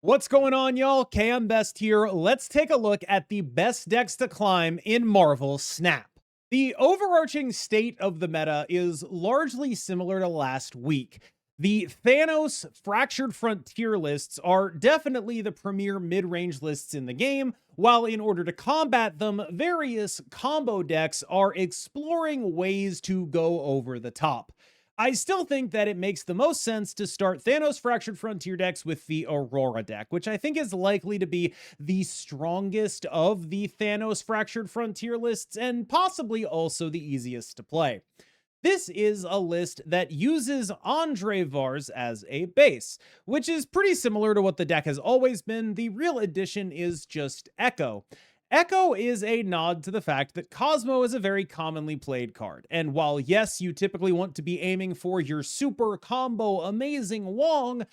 What's going on, y'all? KMBest here. Let's take a look at the best decks to climb in Marvel Snap. The overarching state of the meta is largely similar to last week. The Thanos Fractured Frontier lists are definitely the premier mid-range lists in the game, while in order to combat them, various combo decks are exploring ways to go over the top. I still think that it makes the most sense to start Thanos Fractured Frontier decks with the Aurora deck, which I think is likely to be the strongest of the Thanos Fractured Frontier lists and possibly also the easiest to play. This is a list that uses Andre Vars as a base, which is pretty similar to what the deck has always been. The real addition is just Echo. Echo is a nod to the fact that Cosmo is a very commonly played card, and while yes, you typically want to be aiming for your super combo amazing Wong,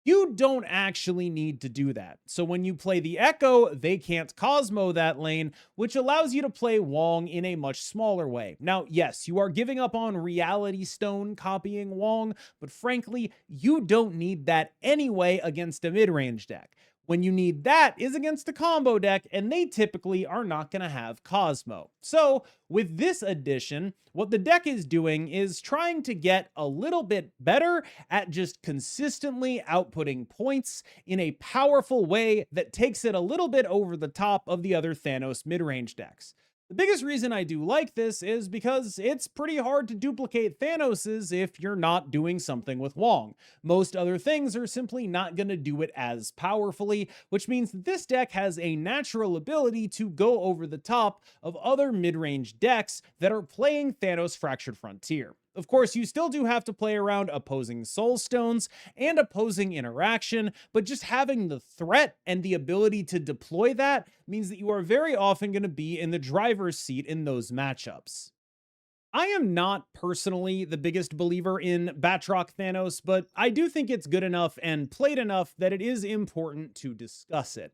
you don't actually need to do that. So when you play the Echo, they can't Cosmo that lane, which allows you to play Wong in a much smaller way. Now, yes, you are giving up on Reality Stone copying Wong, but frankly, you don't need that anyway against a mid-range deck. When you need that is against a combo deck, and they typically are not going to have Cosmo. So with this addition, what the deck is doing is trying to get a little bit better at just consistently outputting points in a powerful way that takes it a little bit over the top of the other Thanos mid-range decks. The biggest reason I do like this is because it's pretty hard to duplicate Thanos's if you're not doing something with Wong. Most other things are simply not going to do it as powerfully, which means that this deck has a natural ability to go over the top of other mid-range decks that are playing Thanos Fractured Frontier. Of course, you still do have to play around opposing soul stones and opposing interaction, but just having the threat and the ability to deploy that means that you are very often going to be in the driver's seat in those matchups. I am not personally the biggest believer in Batroc Thanos, but I do think it's good enough and played enough that it is important to discuss it.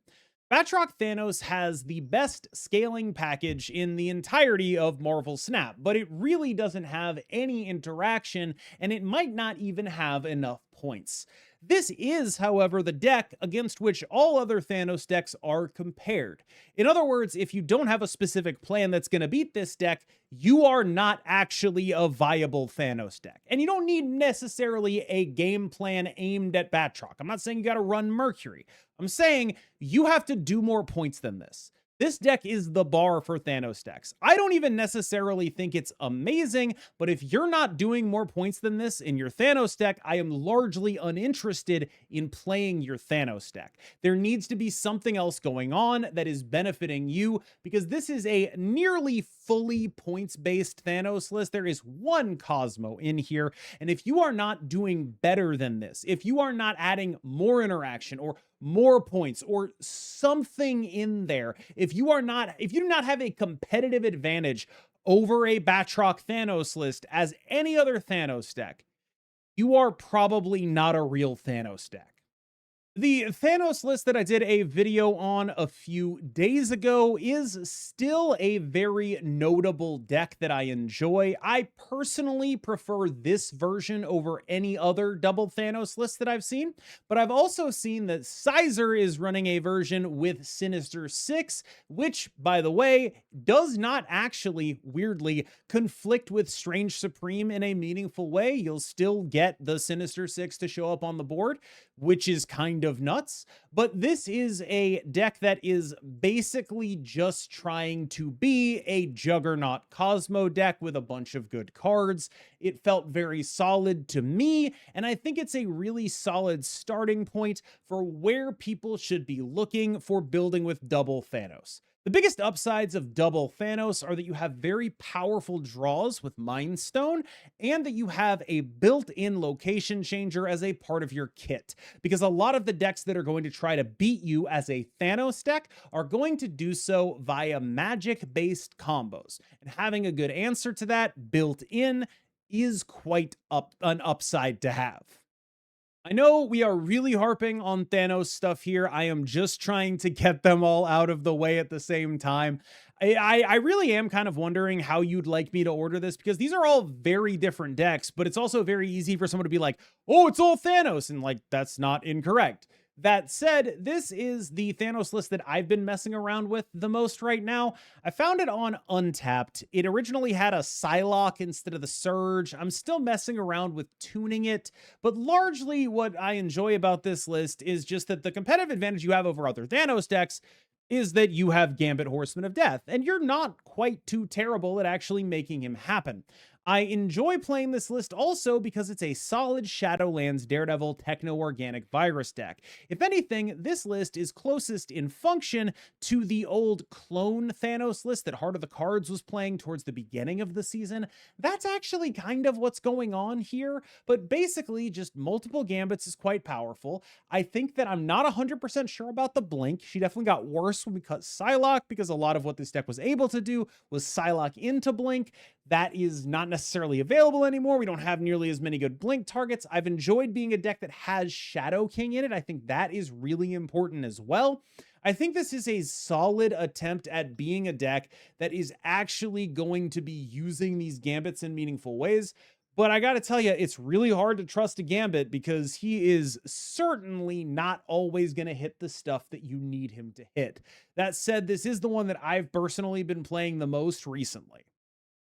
Batroc Thanos has the best scaling package in the entirety of Marvel Snap, but it really doesn't have any interaction, and it might not even have enough points. This is, however, the deck against which all other Thanos decks are compared. In other words, if you don't have a specific plan that's going to beat this deck, you are not actually a viable Thanos deck. And you don't need necessarily a game plan aimed at Batroc. I'm not saying you got to run Mercury. I'm saying you have to do more points than this. This deck is the bar for Thanos decks. I don't even necessarily think it's amazing, but if you're not doing more points than this in your Thanos deck, I am largely uninterested in playing your Thanos deck. There needs to be something else going on that is benefiting you, because this is a nearly fully points-based Thanos list. There is one Cosmo in here, and if you are not doing better than this, if you are not adding more interaction or more points or something in there, if you do not have a competitive advantage over a Batroc Thanos list as any other Thanos deck, you are probably not a real Thanos deck. The Thanos list that I did a video on a few days ago is still a very notable deck that I enjoy. I personally prefer this version over any other double Thanos list that I've seen, but I've also seen that Sizer is running a version with Sinister Six, which, by the way, does not actually, weirdly, conflict with Strange Supreme in a meaningful way. You'll still get the Sinister Six to show up on the board, which is kind of nuts, but this is a deck that is basically just trying to be a Juggernaut Cosmo deck with a bunch of good cards. It felt very solid to me, and I think it's a really solid starting point for where people should be looking for building with double Thanos. The biggest upsides of double Thanos are that you have very powerful draws with Mind Stone, and that you have a built-in location changer as a part of your kit. Because a lot of the decks that are going to try to beat you as a Thanos deck are going to do so via magic-based combos. And having a good answer to that built in is quite an upside to have. I know we are really harping on Thanos stuff here. I am just trying to get them all out of the way at the same time. I really am kind of wondering how you'd like me to order this, because these are all very different decks, but it's also very easy for someone to be like, oh, it's all Thanos, and like, that's not incorrect. That said, this is the Thanos list that I've been messing around with the most right now. I found it on Untapped. It originally had a Psylocke instead of the Surge. I'm still messing around with tuning it, but largely what I enjoy about this list is just that the competitive advantage you have over other Thanos decks is that you have Gambit Horseman of Death, and you're not quite too terrible at actually making him happen. I enjoy playing this list also because it's a solid Shadowlands Daredevil Techno-Organic Virus deck. If anything, this list is closest in function to the old clone Thanos list that Heart of the Cards was playing towards the beginning of the season. That's actually kind of what's going on here, but basically just multiple Gambits is quite powerful. I think that I'm not 100% sure about the Blink. She definitely got worse when we cut Psylocke because a lot of what this deck was able to do was Psylocke into Blink. That is not necessarily available anymore. We don't have nearly as many good Blink targets. I've enjoyed being a deck that has Shadow King in it. I think that is really important as well. I think this is a solid attempt at being a deck that is actually going to be using these Gambits in meaningful ways. But I got to tell you, it's really hard to trust a Gambit because he is certainly not always going to hit the stuff that you need him to hit. That said, this is the one that I've personally been playing the most recently.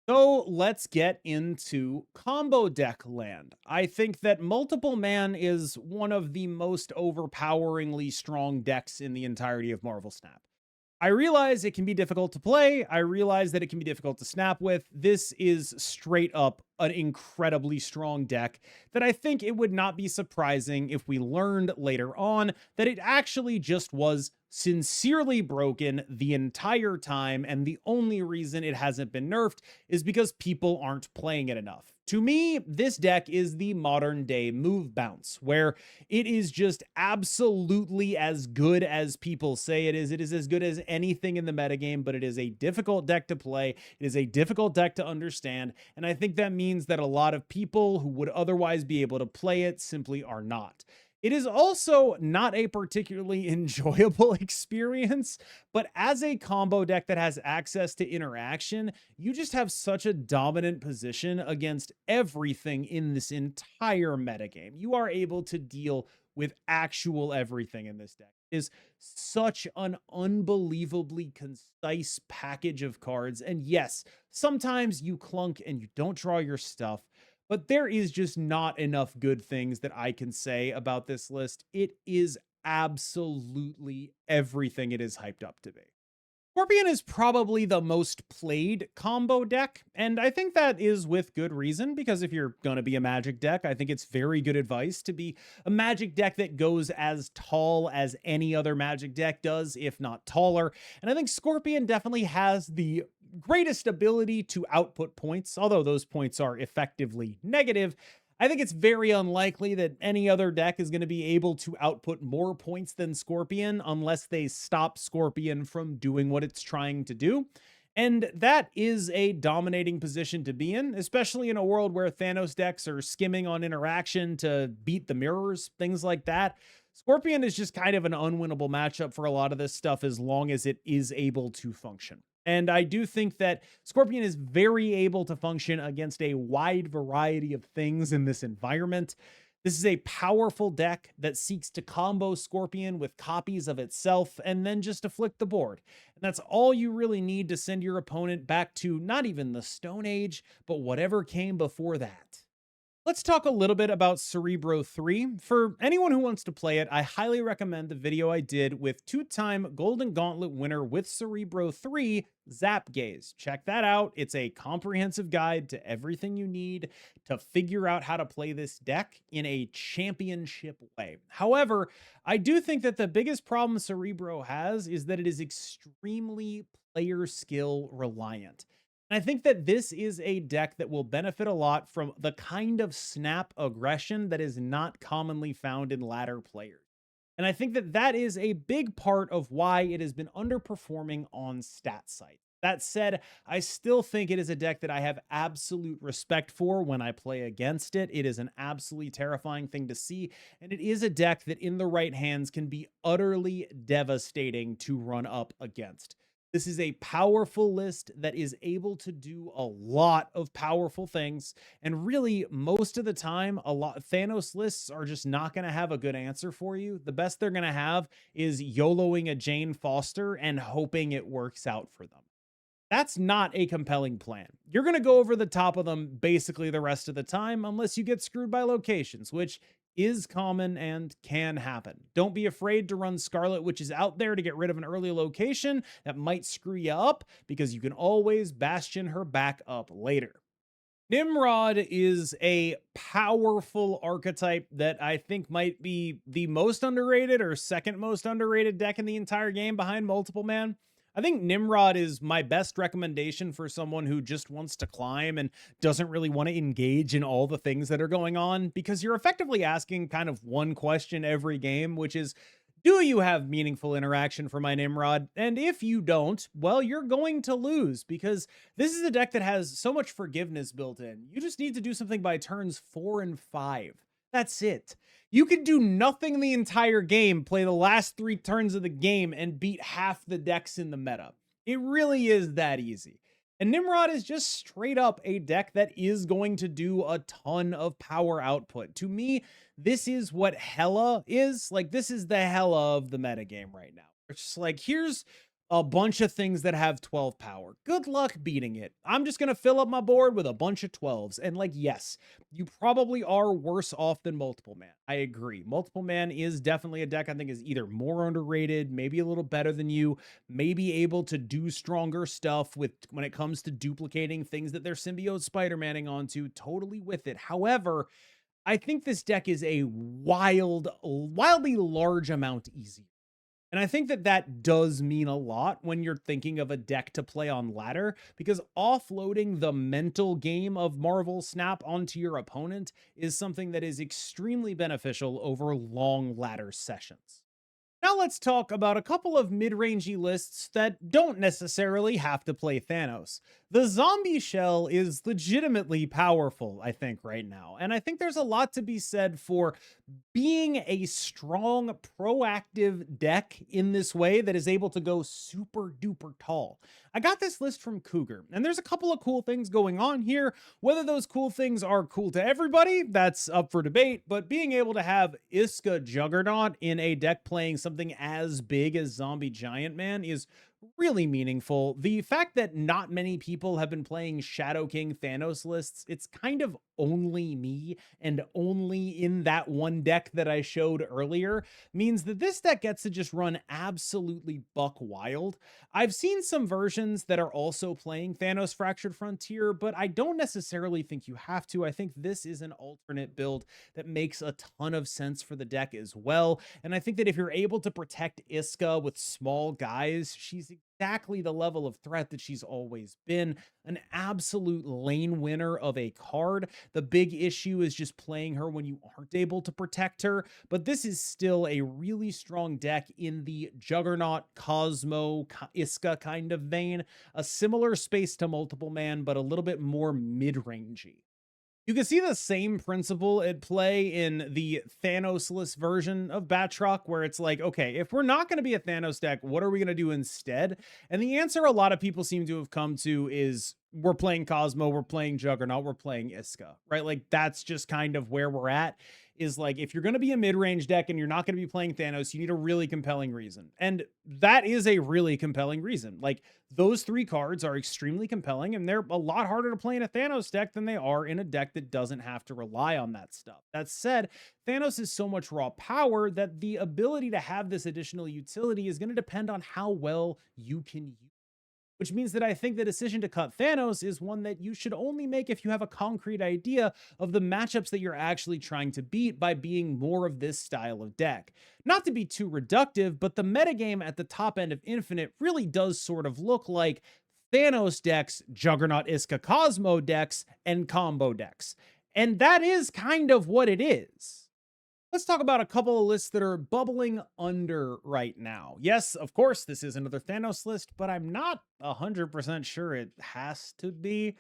So let's get into combo deck land. I think that Multiple Man is one of the most overpoweringly strong decks in the entirety of Marvel Snap. I realize it can be difficult to play. I realize that it can be difficult to snap with. This is straight up an incredibly strong deck that I think it would not be surprising if we learned later on that it actually just was sincerely broken the entire time, and the only reason it hasn't been nerfed is because people aren't playing it enough. To me, this deck is the modern day move bounce, where it is just absolutely as good as people say it is. It is as good as anything in the metagame, but it is a difficult deck to play. It is a difficult deck to understand, and I think that means that a lot of people who would otherwise be able to play it simply are not. It is also not a particularly enjoyable experience, but as a combo deck that has access to interaction, you just have such a dominant position against everything in this entire metagame. You are able to deal with actual everything in this deck. It is such an unbelievably concise package of cards. And yes, sometimes you clunk and you don't draw your stuff, but there is just not enough good things that I can say about this list. It is absolutely everything it is hyped up to be. Scorpion is probably the most played combo deck, and I think that is with good reason, because if you're going to be a Magic deck, I think it's very good advice to be a Magic deck that goes as tall as any other Magic deck does, if not taller. And I think Scorpion definitely has the greatest ability to output points, although those points are effectively negative. I think it's very unlikely that any other deck is going to be able to output more points than Scorpion unless they stop Scorpion from doing what it's trying to do. And that is a dominating position to be in, especially in a world where Thanos decks are skimming on interaction to beat the mirrors, things like that. Scorpion is just kind of an unwinnable matchup for a lot of this stuff as long as it is able to function. And I do think that Scorpion is very able to function against a wide variety of things in this environment. This is a powerful deck that seeks to combo Scorpion with copies of itself and then just afflict the board. And that's all you really need to send your opponent back to not even the Stone Age, but whatever came before that. Let's talk a little bit about Cerebro 3. For anyone who wants to play it, I highly recommend the video I did with two-time Golden Gauntlet winner with Cerebro 3, Zapgaze. Check that out. It's a comprehensive guide to everything you need to figure out how to play this deck in a championship way. However, I do think that the biggest problem Cerebro has is that it is extremely player skill reliant. And I think that this is a deck that will benefit a lot from the kind of snap aggression that is not commonly found in ladder players. And I think that that is a big part of why it has been underperforming on stat sites. That said, I still think it is a deck that I have absolute respect for when I play against it. It is an absolutely terrifying thing to see, and it is a deck that in the right hands can be utterly devastating to run up against. This is a powerful list that is able to do a lot of powerful things. And really, most of the time, a lot Thanos lists are just not going to have a good answer for you. The best they're going to have is YOLOing a Jane Foster and hoping it works out for them. That's not a compelling plan. You're going to go over the top of them basically the rest of the time, unless you get screwed by locations, which is common and can happen. Don't be afraid to run Scarlet Witches out there to get rid of an early location that might screw you up, because you can always Bastion her back up later. Nimrod is a powerful archetype that I think might be the most underrated or second most underrated deck in the entire game behind Multiple Man. I think Nimrod is my best recommendation for someone who just wants to climb and doesn't really want to engage in all the things that are going on, because you're effectively asking kind of one question every game, which is, do you have meaningful interaction for my Nimrod? And if you don't, well, you're going to lose, because this is a deck that has so much forgiveness built in. You just need to do something by turns 4 and 5. That's it. You can do nothing the entire game, play the last 3 turns of the game, and beat half the decks in the meta. It really is that easy. And Nimrod is just straight up a deck that is going to do a ton of power output. To me, this is what Hela is. Like, this is the Hela of the metagame right now. It's just like, here's a bunch of things that have 12 power. Good luck beating it. I'm just going to fill up my board with a bunch of 12s. And like, yes, you probably are worse off than Multiple Man. I agree. Multiple Man is definitely a deck I think is either more underrated, maybe a little better than you, maybe able to do stronger stuff with when it comes to duplicating things that they're symbiote Spider-Manning onto. Totally with it. However, I think this deck is a wildly large amount easier. And I think that that does mean a lot when you're thinking of a deck to play on ladder, because offloading the mental game of Marvel Snap onto your opponent is something that is extremely beneficial over long ladder sessions. Now let's talk about a couple of mid-rangey lists that don't necessarily have to play Thanos. The zombie shell is legitimately powerful, I think, right now. And I think there's a lot to be said for being a strong, proactive deck in this way that is able to go super duper tall. I got this list from Cougar, and there's a couple of cool things going on here. Whether those cool things are cool to everybody, that's up for debate, but being able to have Iska Juggernaut in a deck playing something as big as Zombie Giant Man is really meaningful. The fact that not many people have been playing Shadow King Thanos lists, it's kind of only me and only in that one deck that I showed earlier, means that this deck gets to just run absolutely buck wild. I've seen some versions that are also playing Thanos Fractured Frontier, but I don't necessarily think you have to. I think this is an alternate build that makes a ton of sense for the deck as well. And I think that if you're able to protect Iska with small guys, she's exactly the level of threat that she's always been. An absolute lane winner of a card. The big issue is just playing her when you aren't able to protect her, but this is still a really strong deck in the Juggernaut, Cosmo, Iska kind of vein. A similar space to Multiple Man, but a little bit more mid-rangey. You can see the same principle at play in the Thanos-less version of Batroc, where it's like, okay, if we're not going to be a Thanos deck, what are we going to do instead? And the answer a lot of people seem to have come to is, we're playing Cosmo, we're playing Juggernaut, we're playing Iska, right? Like, that's just kind of where we're at. Is like, if you're going to be a mid-range deck and you're not going to be playing Thanos, you need a really compelling reason. And that is a really compelling reason. Like, those 3 cards are extremely compelling, and they're a lot harder to play in a Thanos deck than they are in a deck that doesn't have to rely on that stuff. That said, Thanos is so much raw power that the ability to have this additional utility is going to depend on how well you can use. Which means that I think the decision to cut Thanos is one that you should only make if you have a concrete idea of the matchups that you're actually trying to beat by being more of this style of deck. Not to be too reductive, but the metagame at the top end of Infinite really does sort of look like Thanos decks, Juggernaut, Iska, Cosmo decks, and combo decks. And that is kind of what it is. Let's talk about a couple of lists that are bubbling under right now. Yes, of course, this is another Thanos list, but I'm not 100% sure it has to be.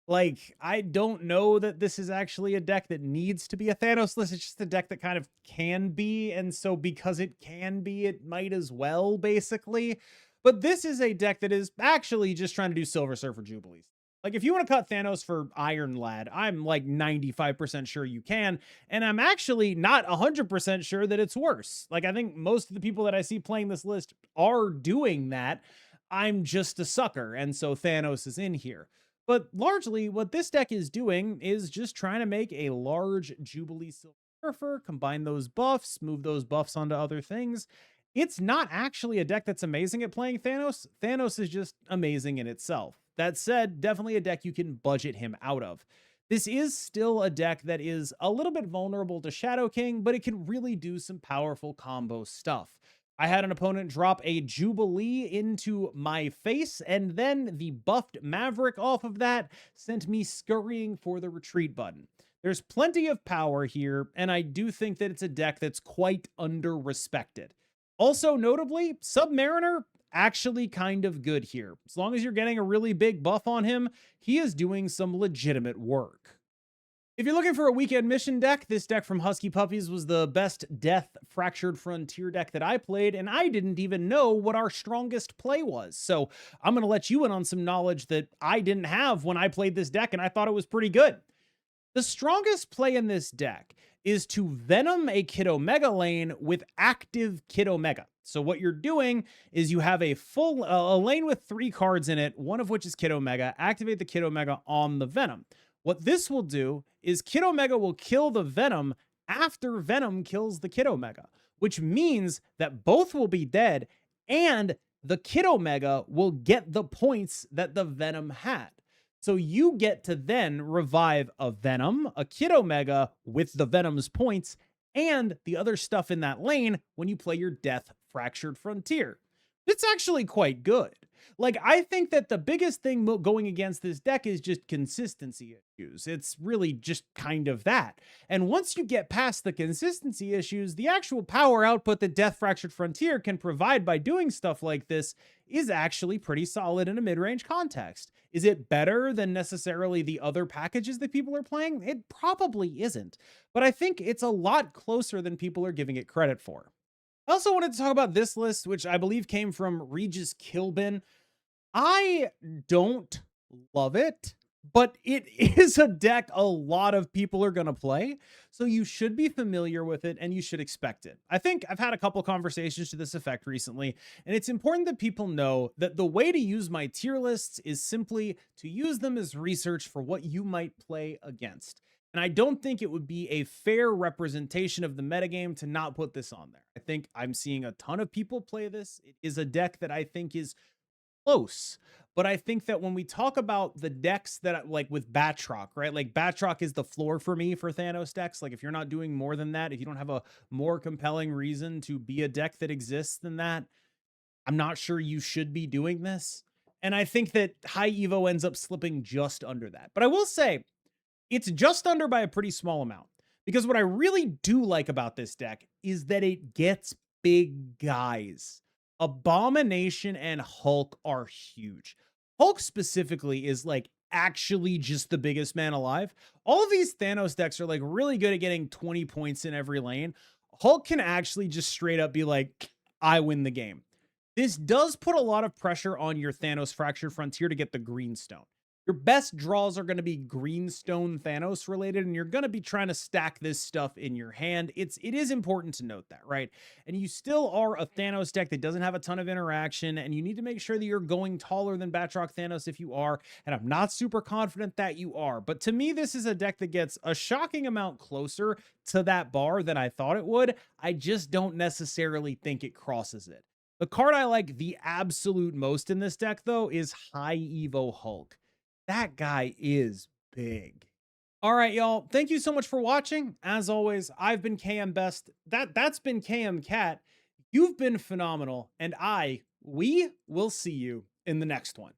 Like, I don't know that this is actually a deck that needs to be a Thanos list. It's just a deck that kind of can be, and so because it can be, it might as well, basically. But this is a deck that is actually just trying to do Silver Surfer Jubilees. Like, if you want to cut Thanos for Iron Lad, I'm like 95% sure you can. And I'm actually not 100% sure that it's worse. Like, I think most of the people that I see playing this list are doing that. I'm just a sucker. And so Thanos is in here. But largely, what this deck is doing is just trying to make a large Jubilee Silver Surfer, combine those buffs, move those buffs onto other things. It's not actually a deck that's amazing at playing Thanos. Thanos is just amazing in itself. That said, definitely a deck you can budget him out of. This is still a deck that is a little bit vulnerable to Shadow King, but it can really do some powerful combo stuff. I had an opponent drop a Jubilee into my face, and then the buffed Maverick off of that sent me scurrying for the retreat button. There's plenty of power here, and I do think that it's a deck that's quite under-respected. Also, notably, Submariner, actually kind of good here. As long as you're getting a really big buff on him, he is doing some legitimate work. If you're looking for a weekend mission deck, this deck from Husky Puppies was the best Death Fractured Frontier deck that I played, and I didn't even know what our strongest play was. So I'm going to let you in on some knowledge that I didn't have when I played this deck, and I thought it was pretty good. The strongest play in this deck is to Venom a Kid Omega lane with active Kid Omega. So what you're doing is you have a full a lane with 3 cards in it, one of which is Kid Omega. Activate the Kid Omega on the Venom. What this will do is Kid Omega will kill the Venom after Venom kills the Kid Omega, which means that both will be dead and the Kid Omega will get the points that the Venom had. So you get to then revive a Venom, a Kid Omega with the Venom's points, and the other stuff in that lane when you play your Death Fractured Frontier. It's actually quite good. Like, I think that the biggest thing going against this deck is just consistency issues. It's really just kind of that. And once you get past the consistency issues, the actual power output that Death Fractured Frontier can provide by doing stuff like this is actually pretty solid in a mid-range context. Is it better than necessarily the other packages that people are playing? It probably isn't. But I think it's a lot closer than people are giving it credit for. I also wanted to talk about this list, which I believe came from Regis Kilbin. I don't love it, but it is a deck a lot of people are going to play, so you should be familiar with it and you should expect it. I think I've had a couple conversations to this effect recently, and it's important that people know that the way to use my tier lists is simply to use them as research for what you might play against. And I don't think it would be a fair representation of the metagame to not put this on there. I think I'm seeing a ton of people play this. It is a deck that I think is close, but I think that when we talk about the decks that like with Batroc, right? Like Batroc is the floor for me for Thanos decks. Like if you're not doing more than that, if you don't have a more compelling reason to be a deck that exists than that, I'm not sure you should be doing this. And I think that High Evo ends up slipping just under that. But I will say it's just under by a pretty small amount, because what I really do like about this deck is that it gets big guys. Abomination and Hulk are huge. Hulk specifically is like actually just the biggest man alive. All of these Thanos decks are like really good at getting 20 points in every lane. Hulk can actually just straight up be like, I win the game. This does put a lot of pressure on your Thanos Fractured Frontier to get the Greenstone. Your best draws are going to be Greenstone Thanos related, and you're going to be trying to stack this stuff in your hand. It is important to note that, right? And you still are a Thanos deck that doesn't have a ton of interaction, and you need to make sure that you're going taller than Batroc Thanos if you are, and I'm not super confident that you are. But to me, this is a deck that gets a shocking amount closer to that bar than I thought it would. I just don't necessarily think it crosses it. The card I like the absolute most in this deck, though, is High Evo Hulk. That guy is big. All right, y'all. Thank you so much for watching. As always, I've been KMBest. That's been KM Cat. You've been phenomenal. And we will see you in the next one.